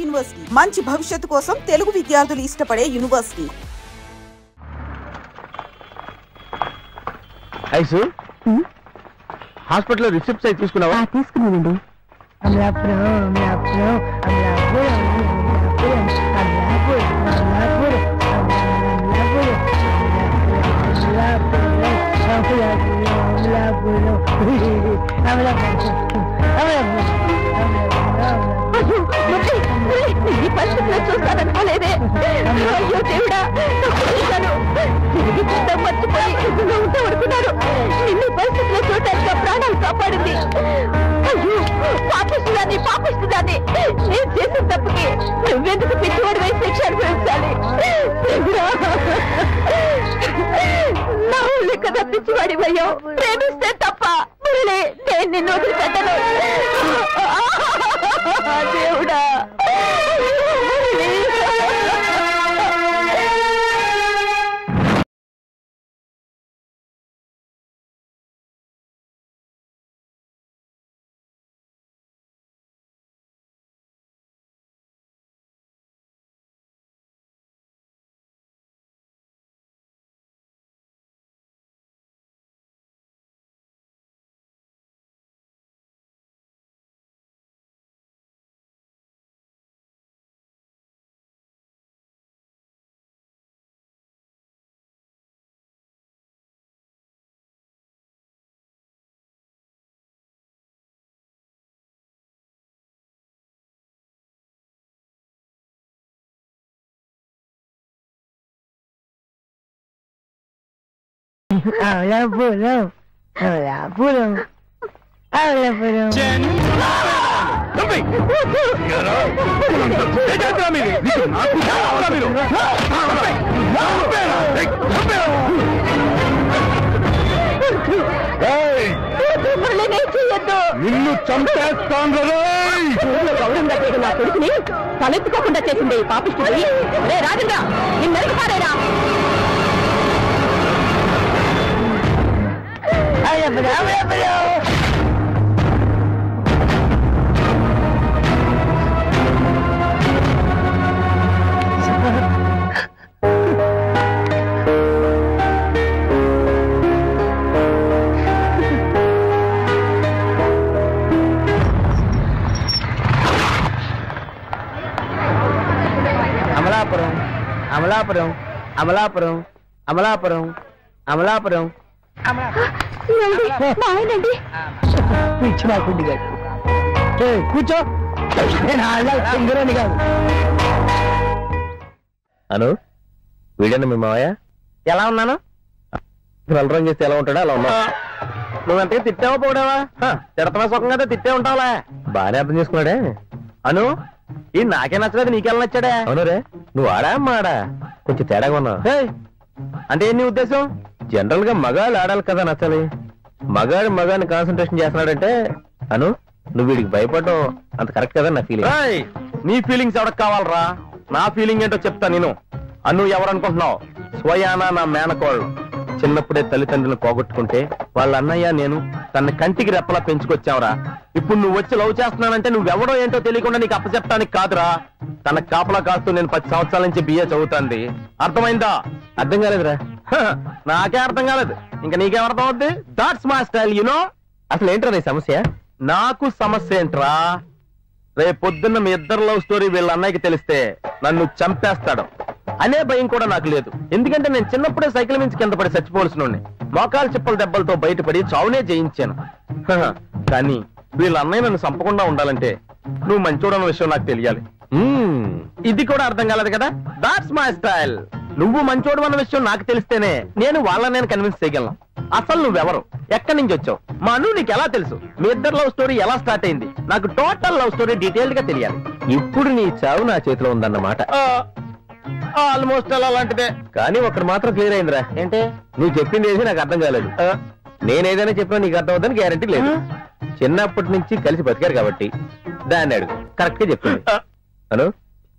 University మంచి భవిష్యత్తు కోసం తెలుగు విద్యార్థులు ఇష్టపడే యూనివర్సిటీ. ఐసు హాస్పిటల్లో రిసిప్ట్స్ అయి తీసుకున్నావా? తీసుకున్నానండి. ఈ పరిస్థితిలో చూస్తాననుకోలేదే. అయ్యో దేవుడా, తిరిగి చూద్దాం మర్చిపోయి ఉంటూ అనుకున్నాను. నిన్ను పరిస్థితిలో చూడటానికి ప్రాణాలు కాపాడింది. అయ్యో పాపిస్తుందాన్ని పాపిస్తుందాన్ని, నేను చేసిన తప్పుకి నువ్వెందుకు పిచ్చివాడి వేసి శిక్ష అనుభవించాలి? నా ఊళ్ళో కదా పిచ్చివాడి వయ్యో, ప్రేమిస్తే తప్ప మురళి నేను నిన్ను వదిలిపెట్టను. దేవుడా habla puro. నిన్ను చంపేస్తాను. గౌరవంగా చేయడం నా కొడుకుని తలెత్తుకోకుండా చేసింది ఈ పాపిస్తుంది. రే రాజంగా నిన్నెరకు పారేరా. అమలాపురం అమలాపురం అమలాపురం అమలాపురం అమలాపురం కూర్చో. అను వీడన్నా మీ మావయ్య? ఎలా ఉన్నాను? నల్లరం చేస్తే ఎలా ఉంటాడో అలా ఉన్నా. నువ్వెంతగా తిట్టావా పోడావా? తిడతమా సుఖం కదా, తిట్టే ఉంటావులే. బాగానే అర్థం చేసుకున్నాడే. అను ఈ నాకే నచ్చలేదు, నీకెలా నచ్చాడే? అవును రే, నువ్వు ఆడా మాడా కొంచెం తేడాగా ఉన్నావు. అంటే నీ ఉద్దేశం? జనరల్ గా మగాళ్ళు ఆడాలి కదా నచ్చాలి. మగాడు మగాడిని కాన్సన్ట్రేషన్ చేస్తున్నాడంటే అను నువ్వు వీడికి భయపడడం అంత కరెక్ట్ కదా నా ఫీలింగ్. నీ ఫీలింగ్స్ ఎవరికి కావాలరా? నా ఫీలింగ్ ఏంటో చెప్తా నేను. అను ఎవరనుకుంటున్నావు? స్వయానా నా మేనకోళ్ళు. చిన్నప్పుడే తల్లిదండ్రులను పోగొట్టుకుంటే వాళ్ళ అన్నయ్య నేను తన కంటికి రెప్పలా పెంచుకొచ్చావురా. ఇప్పుడు నువ్వు వచ్చి లవ్ చేస్తున్నానంటే నువ్వెవడో ఏంటో తెలియకుండా నీకు అప్పచెప్తానికి కాదురా. తన కాపలా కాస్తూ నేను 10 సంవత్సరాల నుంచి బిఏ చదువుతాంది. అర్థమైందా? అర్థం కాలేదురా. నాకే అర్థం కాలేదు, ఇంకా నీకేం అర్థం అవుద్ది? That's my style you know. అసలు ఏంట్రా నీ సమస్య? నాకు సమస్య ఏంట్రా? రేపు పొద్దున్న మీ ఇద్దరు లవ్ స్టోరీ వీళ్ళ అన్నయ్యకి తెలిస్తే నన్ను చంపేస్తాడు అనే భయం కూడా నాకు లేదు. ఎందుకంటే నేను చిన్నప్పుడే సైకిల్ మించి కింద పడి చచ్చిపోవలసినోడిని. మోకాలు చిప్పల దెబ్బలతో బయటపడి చావునే జయించాను. కానీ వీళ్ళ అన్నయ్య నన్ను చంపకుండా ఉండాలంటే నువ్వు మంచోడన్న విషయం నాకు తెలియాలి. ఇది కూడా అర్థం కాలేదు కదా? That's my style. నువ్వు మంచోడు అన్న విషయం నాకు తెలిస్తేనే నేను వాళ్ళని కన్విన్స్ చేయగలను. అసలు నువ్వెవరు, ఎక్కడి నుంచి వచ్చావు, మా అను నీకు ఎలా తెలుసు, మీ ఇద్దరు లవ్ స్టోరీ ఎలా స్టార్ట్ అయింది, నాకు టోటల్ లవ్ స్టోరీ డీటెయిల్డ్ గా తెలియాలి. ఇప్పుడు నీ చావు నా చేతిలో ఉందన్నమాట. ఆల్మోస్ట్ అలాంటిదే. కానీ ఒకటి మాత్రం క్లియర్ అయిందిరా. ఏంటి? నువ్వు చెప్పింది ఏది నాకు అర్థం కాలేదు. నేనేదైనా చెప్పినా నీకు అర్థం అవుతుందని గ్యారంటీ లేదు. చిన్నప్పటి నుంచి కలిసి బతికారు కాబట్టి దాన్ని అడుగు, కరెక్ట్ గా చెప్పింది. అను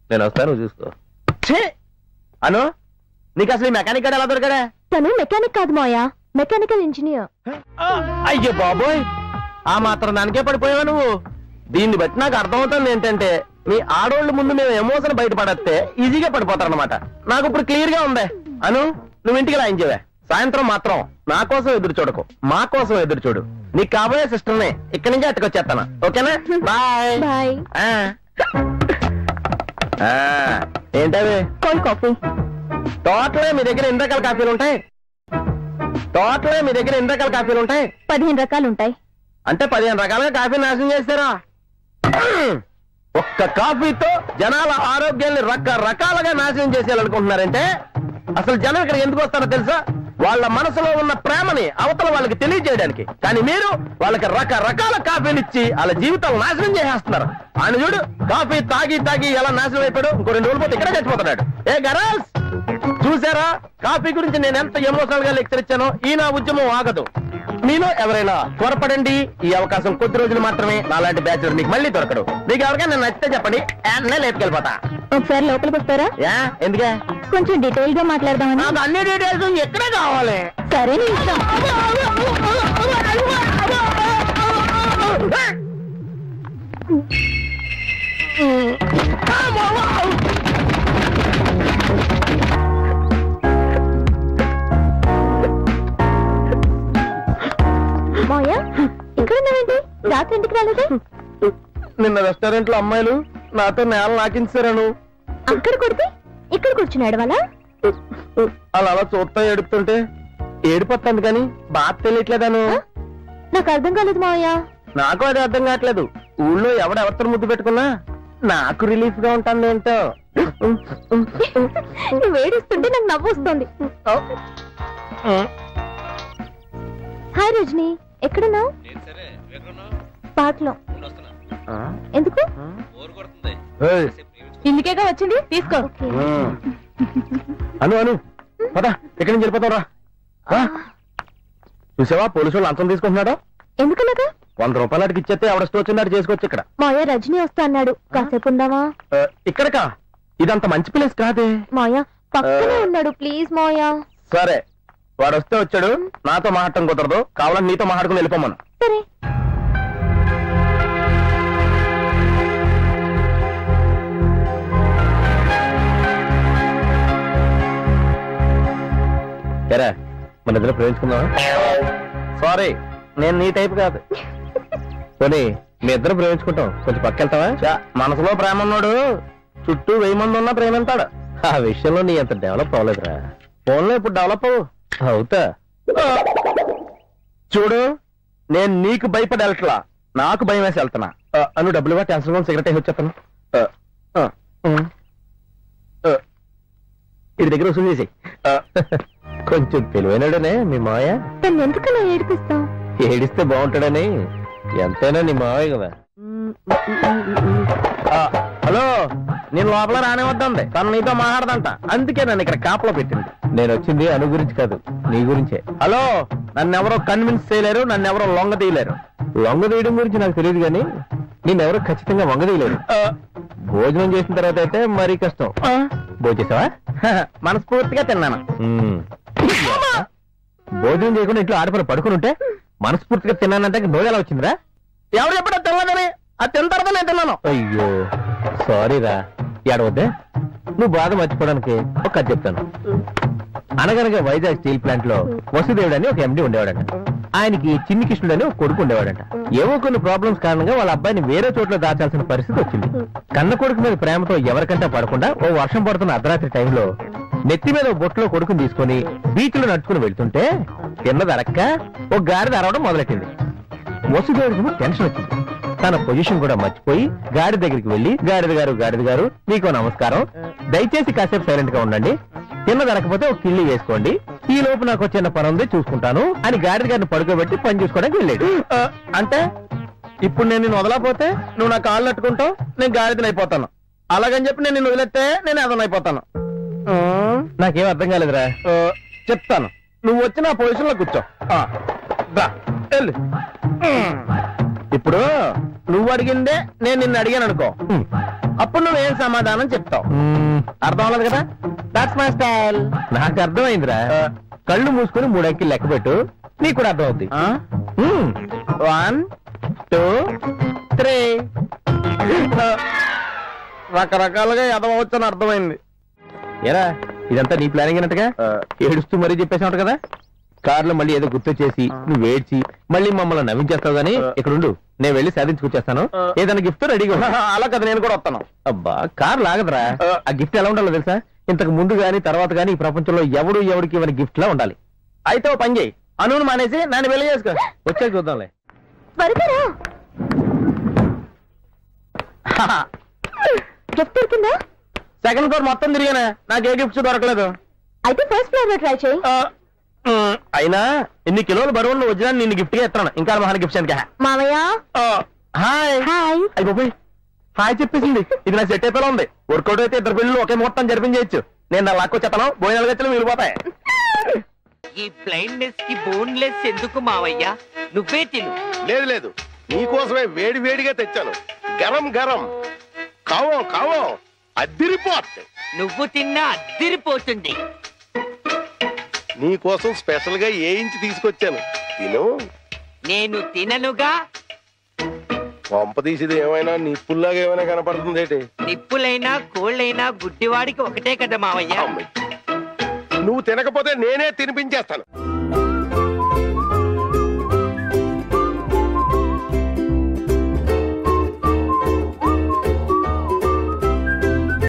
నేను వస్తాను, చూసుకో. అను నీకు అసలు మెకానిక్ గారు ఎలా దొరికాడా? తను మెకానిక్ కాదు మాయా, మెకానికల్ ఇంజనీర్. అయ్యో బాబోయ్, ఆ మాత్రం దానికే పడిపోయావా నువ్వు? దీన్ని బట్టి నాకు అర్థమవుతుంది ఏంటంటే మీ ఆడోళ్ళ ముందు మేము ఎమోషన్ బయటపడేస్తే ఈజీగా పడిపోతారనమాట. నాకు ఇప్పుడు క్లియర్ గా ఉంది. అను, నువ్వు ఇంటికి లాయించేవే. సాయంత్రం మాత్రం నా కోసం ఎదురు చూడకు, మా కోసం ఎదురు చూడు. నీకు కాబోయే సిస్టర్నే ఇక్కడి నుంచి అట్టుకొచ్చేస్తాను. ఓకేనా? Bye bye. ఏంటవి? Cold coffee. టోటలే మీ దగ్గర ఎన్ని రకాల కాఫీలు ఉంటాయి? 15 రకాలు ఉంటాయి. అంటే 15 రకాలుగా కాఫీ నాశనం చేస్తారా? ఒక్క కాఫీతో జనాల ఆరోగ్యాన్ని రకరకాలుగా నాశనం చేసేయాలనుకుంటున్నారంటే అసలు జనం ఇక్కడ ఎందుకు వస్తారో తెలుసా? వాళ్ళ మనసులో ఉన్న ప్రేమని అవతల వాళ్ళకి తెలియజేయడానికి. కానీ మీరు వాళ్ళకి రకరకాల కాఫీలు ఇచ్చి వాళ్ళ జీవితాలు నాశనం చేసేస్తున్నారు. ఆయన చూడు, కాఫీ తాగి తాగి ఎలా నాశనం అయిపోయాడు. ఇంకో 2 రోజులు పోతే ఇక్కడే చచ్చిపోతున్నాడు. ఏ గర్ల్స్, చూసారా కాఫీ గురించి నేను ఎంత ఎమోషనల్ గా లెక్చర్ ఇచ్చానో? ఈ నా ఉద్యమం ఆగదు. మీలో ఎవరైనా త్వరపడండి. ఈ అవకాశం కొద్ది రోజులు మాత్రమే. నాలాంటి బ్యాచులర్ మీకు మళ్ళీ దొరకడు. మీకు ఎవరికైనా నచ్చితే చెప్పండి, లేపుకెళ్ళిపోతా. ఒకసారి లోపలికి వస్తారా? ఎందుకే? కొంచెం డీటెయిల్ గా మాట్లాడదామని. నాకు అన్ని డీటెయిల్స్ ఎక్కడే కావాలి. సరే, నీ ఇష్టం. మాయా, ఇక్కడ ఉన్నావేంటి? రాత్రి ఎందుకు రాలేదు? నిన్న రెస్టారెంట్ లో అమ్మాయిలు నాతో నేల నాకించారను. అక్కడ కొడితే ఇక్కడ కూర్చున్నాడు వాళ్ళ. అలా చూస్తా ఏడుపుతుంటే ఏడిపోతుంది కానీ బాధ తెలియట్లేదాను. నాకు అర్థం కాలేదు మావయ్య. నాకు అది అర్థం కావట్లేదు. ఊళ్ళో ఎవరెవరితో ముద్దు పెట్టుకున్నా నాకు రిలీఫ్ గా ఉంటాను ఏంటో. నువ్వు ఏడుస్తుంటే నాకు నవ్వు వస్తుంది. హాయ్ రజనీ, ఎక్కడున్నావు? పార్క్ లో. ఎందుకు? ఇందుకేగా వచ్చింది, తీసుకో. అను అను పదా, ఎక్కడి నుంచి వెళ్ళిపోతావు రా. చూసావా పోలీసు వాళ్ళు అంతం తీసుకుంటున్నాడు. ఎందుకలాగా? 100 రూపాయలు అడిగి ఇచ్చేస్తే ఎవడ వచ్చిందాడు చేసుకోవచ్చు. ఇక్కడ మాయా రజనీ వస్తా అన్నాడు, కాసేపు ఉందామా? ఇక్కడకా? ఇదంత మంచి ప్లేస్ కాదే. మాయా పక్కనే ఉన్నాడు, ప్లీజ్ మాయా. సరే, వాడు వస్తే వచ్చాడు. నాతో మాట్లాడటం కుదరదు, కావాలని నీతో మాట్లాడుకుని వెళ్ళిపోమను. సరే. సరే, మన ఇద్దరు ప్రేమించుకుందామా? సారీ, నేను నీ టైప్ కాదు. పోనీ మీ ఇద్దరు ప్రేమించుకుంటాం, కొంచెం పక్కెళ్తావా? మనసులో ప్రేమ ఉన్నాడు, చుట్టూ 1000 మంది ఉన్నా ప్రేమింతాడు. ఆ విషయంలో నీ అంత డెవలప్ అవ్వలేదురా. ఫోన్లో ఇప్పుడు డెవలప్ అవుతా. చూడు, నేను నీకు భయపడి వెళ్ళట్లా, నాకు భయం వేసి వెళ్తున్నా. అను డబ్బులుగా ట్రాన్స్ఫర్ సిగరెట్ వేసి వచ్చేస్తాను. ఇది దగ్గర వసూలు చేసి. కొంచెం తెలివైనడనే మీ మావయ్య. ఎందుకలా ఏడిపిస్తావు? ఏడిస్తే బాగుంటాడని. ఎంతైనా నీ మావయ్య కదా. హలో, నేను లోపల రానే వద్దంది. తను నీతో మాట్లాడదంట, అందుకే నన్ను ఇక్కడ కాపలో పెట్టింది. నేను వచ్చింది అను గురించి కాదు, నీ గురించే. హలో, నన్నెవరో కన్విన్స్ చేయలేరు, నన్నెవరో లొంగ తీయలేరు. లొంగ తీయడం గురించి నాకు తెలియదు కానీ నేనెవరో ఖచ్చితంగా వంగ తీయలేరు. భోజనం చేసిన తర్వాత అయితే మరీ కష్టం. భోజేసావా? మనస్ఫూర్తిగా తిన్నాను. భోజనం చేయకుండా ఇంట్లో ఆడపడి పడుకుని ఉంటే మనస్ఫూర్తిగా తిన్నానంటే భోజనం ఎలా వచ్చిందిరా? ఎవరు చెప్పడా తినలేదని? అది తిన్న తర్వాత నేను తిన్నాను. అయ్యో సారీరా. ఏడవద్దే, నువ్వు బాధ మర్చిపోవడానికి ఒక కథ చెప్తాను. అనగనగా వైజాగ్ స్టీల్ ప్లాంట్ లో వసుదేవుడు అని ఒక ఎండి ఉండేవాడంట. ఆయనకి చిన్ని కృష్ణుడు అని ఒక కొడుకు ఉండేవాడంట. ఏవో కొన్ని ప్రాబ్లమ్స్ కారణంగా వాళ్ళ అబ్బాయిని వేరే చోట్ల దాచాల్సిన పరిస్థితి వచ్చింది. కన్న కొడుకు మీద ప్రేమతో ఎవరికంటే పడకుండా ఓ వర్షం పడుతున్న అర్ధరాత్రి టైంలో నెత్తి మీద బొట్టులో కొడుకుని తీసుకుని బీచ్ లో నడుచుకుని వెళ్తుంటే తిన్నదరక్క ఒక గాడిద అరవడం మొదలెట్టింది. వసుదేవుడికి టెన్షన్ వచ్చింది. తన పొజిషన్ కూడా మర్చిపోయి గాడి దగ్గరికి వెళ్లి, గాడిద గారు నీకో నమస్కారం, దయచేసి కాసేపు సైలెంట్ గా ఉండండి, తిన్న దొరకపోతే ఒక కిళ్ళి వేసుకోండి, ఈ లోపు నాకు చిన్న పని ఉంది చూసుకుంటాను అని గాడిద గారిని పడుకోబెట్టి పని చూసుకోవడానికి వెళ్ళాడు. అంటే ఇప్పుడు నేను నిన్ను వదలకపోతే నువ్వు నా కాళ్ళు అట్టుకుంటావు, నేను గాడిదని అయిపోతాను. అలాగని చెప్పి నేను నిన్ను వదిలేస్తే నేను అదన అయిపోతాను. నాకేం అర్థం కాలేదురా. చెప్తాను, నువ్వు వచ్చి నా పొజిషన్ లో కూర్చో. వెళ్ళు. ఇప్పుడు నువ్వు అడిగిందే నేను నిన్ను అడిగాను అనుకో, అప్పుడు నువ్వేం సమాధానం చెప్తావు. అర్థం అవ్వలేదు కదా? That's my style. నాకు అర్థమైందిరా. కళ్ళు మూసుకుని 3 అంకెలు లెక్క పెట్టు, నీకు కూడా అర్థం అవుద్ది. 1 2 3. రకరకాలుగా ఎదవచ్చని అర్థమైంది. ఏరా ఇదంతా నీ ప్లానింగ్ అయినట్టుగా ఏడుస్తూ మరీ చెప్పేసావు కదా. కారులో మళ్ళీ ఏదో గుర్తు చేసి నువ్వు ఏడ్చి మళ్ళీ మమ్మల్ని నవ్వించేస్తావు గానీ ఇక్కడుండు, నేను వెళ్ళి సాధించుకొచ్చేస్తాను. ఏదైనా గిఫ్ట్ రెడీగా అలా కదా, నేను కూడా వస్తాను. అబ్బా కారు లాగదురా. ఆ గిఫ్ట్ ఎలా ఉండాలో తెలుసా? ఇంతకు ముందు గానీ తర్వాత గానీ ఈ ప్రపంచంలో ఎవరికి ఇవ్వని గిఫ్ట్ లా ఉండాలి. అయితే ఓ పని చేయి, అనువును మానేసి నన్ను వెళ్ళి చేసుకో. వచ్చాక చూద్దాంలే. సెకండ్ ఫ్లోర్ మొత్తం తిరిగానే, నాకు ఏ గిఫ్ట్స్ దొరకలేదు. అయితే ఫస్ట్ ఫ్లోర్ లో ట్రై చేయి. అయినా ఇన్ని కిలోలు బరువులు వచ్చినా నిన్ను గిఫ్ట్ గా ఇస్తాను. ఇంకా మహాన్ గిఫ్ట్స్ ఎందుక? మామయ్య హాయ్. హాయ్. అయిపోయి హాయ్ చెప్పేసింది. ఇది నా సెట్ అయిపోయి ఉంది. వర్కౌట్ అయితే ఇద్దరు పిల్లలు ఒకే మొత్తం జరిపించేయచ్చు. నేను నా లాక్కొచ్చేస్తాను. భోజనాలు గచ్చలు మిగిలిపోతాయి. ఈ బ్లైండ్నెస్ కి బోన్లెస్ ఎందుకు మావయ్య? నువ్వే తిను. లేదు లేదు, నీకోసమే వేడి వేడిగా తెచ్చాను. గరం గరం కావో కావో అద్దిరిపోతుంది. నువ్వు తిన్నా అద్దిరిపోతుంది. నీకోసం స్పెషల్ గా ఏ ఇంచి తీసుకొచ్చాను, తిను. నేను తిననుగా. పంప తీసేది ఏమైనా నిప్పుల్లాగా ఏమైనా కనపడుతుంది ఏంటి? నిప్పులైనా కోళ్ళైనా గుడ్డివాడికి ఒకటే కదా మావయ్య. నువ్వు తినకపోతే నేనే తినిపించేస్తాను.